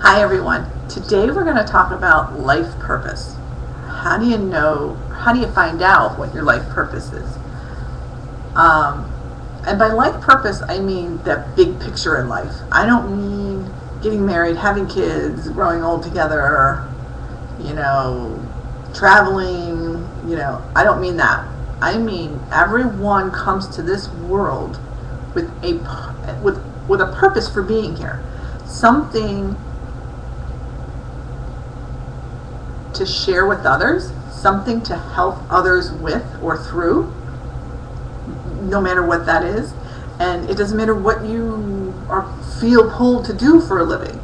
Hi everyone. Today we're going to talk about life purpose. How do you find out what your life purpose is? And by life purpose, I mean that big picture in life. I don't mean getting married, having kids, growing old together, traveling, I don't mean that. I mean everyone comes to this world with a purpose for being here. Something to share with others, something to help others with or through, no matter what that is. And it doesn't matter what you feel pulled to do for a living.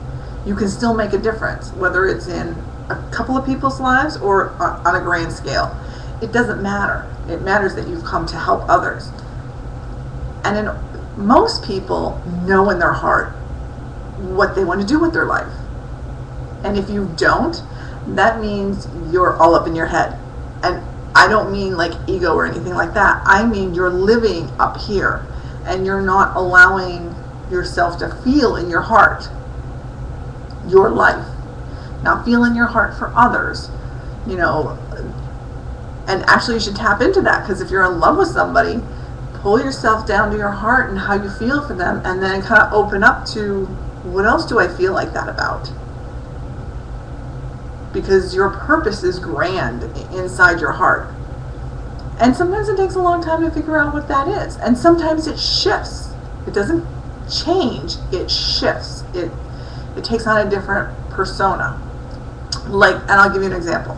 You can still make a difference, whether it's in a couple of people's lives or on a grand scale. It doesn't matter. It matters that you've come to help others. And most people know in their heart what they want to do with their life. And if you don't, that means you're all up in your head. And I don't mean like ego or anything like that. I mean you're living up here and you're not allowing yourself to feel in your heart your life. Now feel in your heart for others, and actually you should tap into that, because if you're in love with somebody, pull yourself down to your heart and how you feel for them, and then kind of open up to, what else do I feel like that about? Because your purpose is grand inside your heart. And sometimes it takes a long time to figure out what that is. And sometimes it shifts. It doesn't change, it shifts. It takes on a different persona. And I'll give you an example.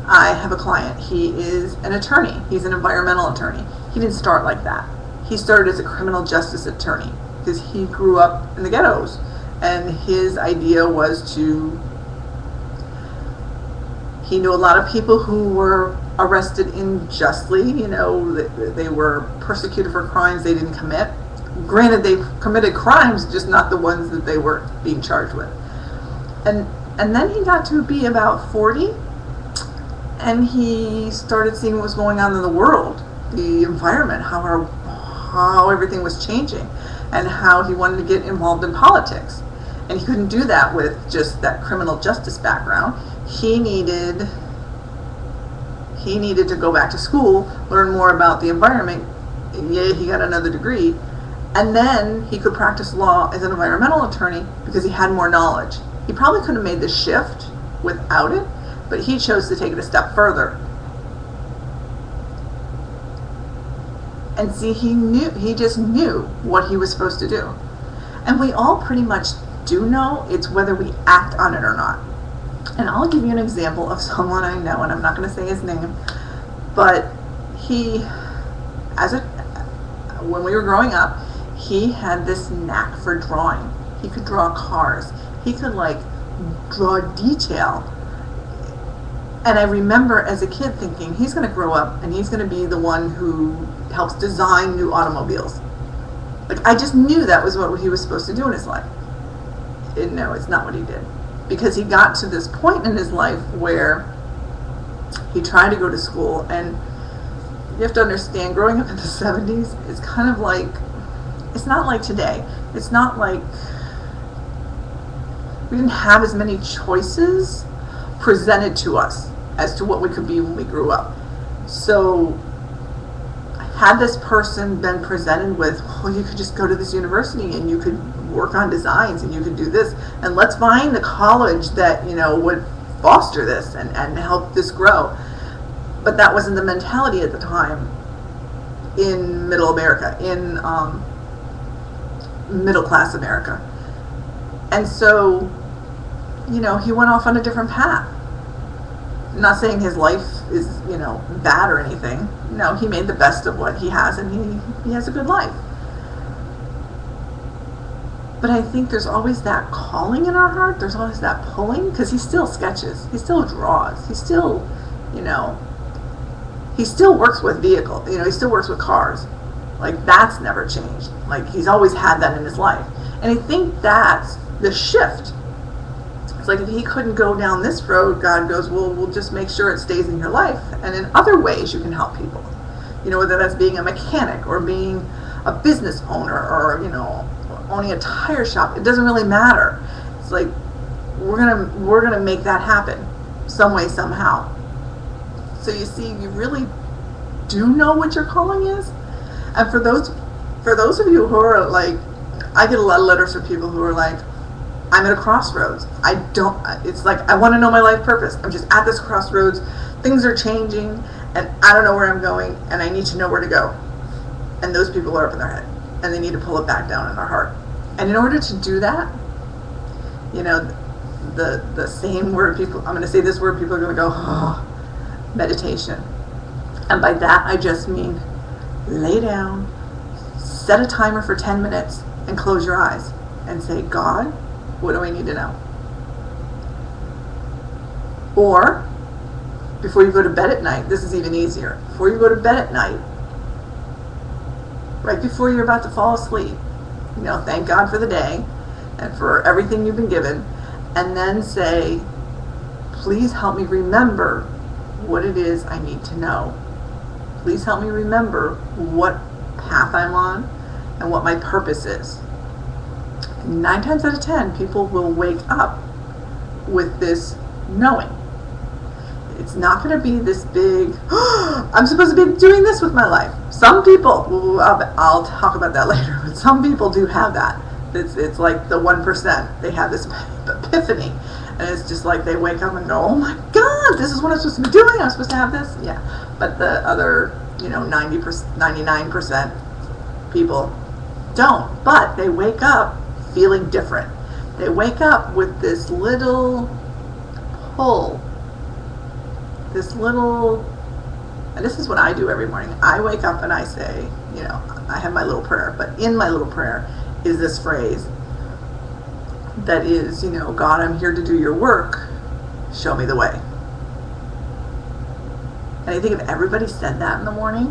I have a client. He is an attorney. He's an environmental attorney. He didn't start like that. He started as a criminal justice attorney because he grew up in the ghettos. And his idea was he knew a lot of people who were arrested unjustly. They were persecuted for crimes they didn't commit. Granted, they committed crimes, just not the ones that they were being charged with. And then he got to be about 40, and he started seeing what was going on in the world, the environment, how everything was changing, and how he wanted to get involved in politics. And he couldn't do that with just that criminal justice background. He needed to go back to school, learn more about the environment. Yeah, he got another degree. And then he could practice law as an environmental attorney because he had more knowledge. He probably could have made the shift without it, but he chose to take it a step further. And see, he just knew what he was supposed to do. And we all pretty much do know. It's whether we act on it or not. And I'll give you an example of someone I know, and I'm not going to say his name, but when we were growing up, he had this knack for drawing. He could draw cars. He could draw detail. And I remember as a kid thinking, he's going to grow up and he's going to be the one who helps design new automobiles. I just knew that was what he was supposed to do in his life. And no, it's not what he did. Because he got to this point in his life where he tried to go to school, and you have to understand, growing up in the 70s is kind of like, it's not like today. It's not like, we didn't have as many choices presented to us as to what we could be when we grew up. So had this person been presented with, well, you could just go to this university and you could work on designs and you could do this, and let's find the college that would foster this and help this grow. But that wasn't the mentality at the time in middle America, in middle class America. And so he went off on a different path. I'm not saying his life is bad or anything. No, he made the best of what he has, and he has a good life. But I think there's always that calling in our heart. There's always that pulling, because he still sketches. He still draws. He still, he still works with vehicles. He still works with cars. That's never changed. He's always had that in his life. And I think that's the shift. It's if he couldn't go down this road, God goes, well, we'll just make sure it stays in your life. And in other ways you can help people. Whether that's being a mechanic or being a business owner or, owning a tire shop. It doesn't really matter. It's we're gonna make that happen some way, somehow. So you see, you really do know what your calling is. And for those of you who are like, I get a lot of letters from people who are like, I'm at a crossroads. It's like, I want to know my life purpose. I'm just at this crossroads. Things are changing and I don't know where I'm going and I need to know where to go. And those people are up in their head and they need to pull it back down in their heart. And in order to do that, the same word I'm going to say this word, people are going to go, oh, meditation. And by that, I just mean lay down, set a timer for 10 minutes, and close your eyes and say, God, what do I need to know? Or, before you go to bed at night, this is even easier. Before you go to bed at night, right before you're about to fall asleep, thank God for the day and for everything you've been given, and then say, please help me remember what it is I need to know. Please help me remember what path I'm on and what my purpose is. 9 times out of 10, people will wake up with this knowing. It's not going to be this big, I'm supposed to be doing this with my life. Some people, I'll talk about that later, but some people do have that. It's like the 1%. They have this epiphany. And it's just like they wake up and go, oh my God, this is what I'm supposed to be doing. I'm supposed to have this. Yeah. But the other, 90%, 99% people don't. But they wake up feeling different. They wake up with this little pull. And this is what I do every morning. I wake up and I say, I have my little prayer. But in my little prayer is this phrase that is, God, I'm here to do your work. Show me the way. And I think if everybody said that in the morning,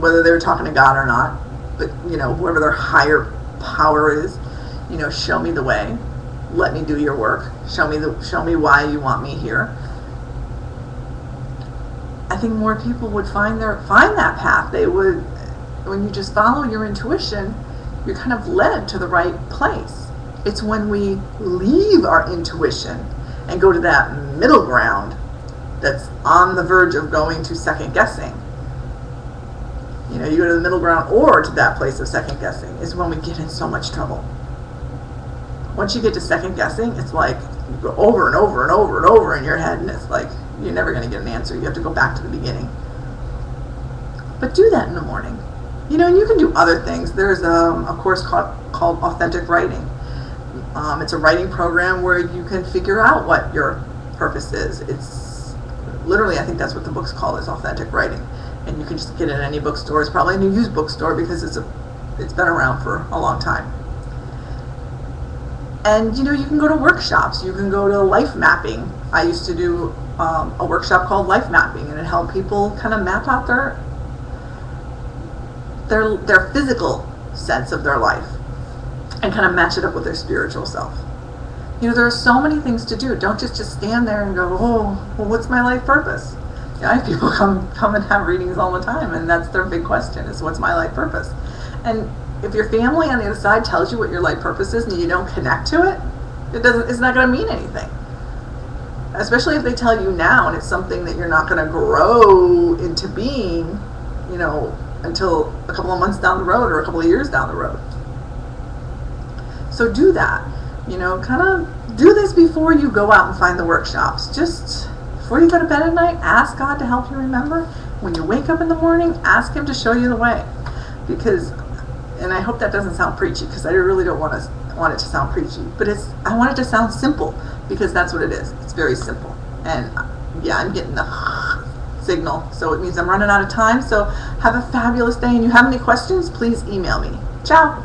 whether they were talking to God or not, but, whoever their higher power is, show me the way. Let me do your work. Show me why you want me here. I think more people would find that path. They would, when you just follow your intuition, you're kind of led to the right place. It's when we leave our intuition and go to that middle ground that's on the verge of going to second guessing. You go to the middle ground or to that place of second guessing is when we get in so much trouble. Once you get to second guessing, it's like you go over and over and over and over in your head, and it's like you're never going to get an answer. You have to go back to the beginning. But do that in the morning. You can do other things. There's a course called Authentic Writing. It's a writing program where you can figure out what your purpose is. It's literally, I think that's what the book's called, is Authentic Writing. And you can just get it in any bookstore. It's probably a new used bookstore because it's been around for a long time. And you can go to workshops. You can go to life mapping. I used to do a workshop called Life Mapping, and it helped people kind of map out their physical sense of their life and kind of match it up with their spiritual self. There are so many things to do. Don't just stand there and go, oh, well, what's my life purpose? I have people come and have readings all the time, and that's their big question, is what's my life purpose? And if your family on the other side tells you what your life purpose is and you don't connect to it, it's not going to mean anything. Especially if they tell you now and it's something that you're not going to grow into being, until a couple of months down the road or a couple of years down the road. So do that. Kind of do this before you go out and find the workshops. Just before you go to bed at night, ask God to help you remember. When you wake up in the morning, ask Him to show you the way. Because, and I hope that doesn't sound preachy, because I really don't want it to sound preachy. But I want it to sound simple, because that's what it is. It's very simple. And yeah, I'm getting the signal, so it means I'm running out of time. So have a fabulous day, and you have any questions, please email me. Ciao.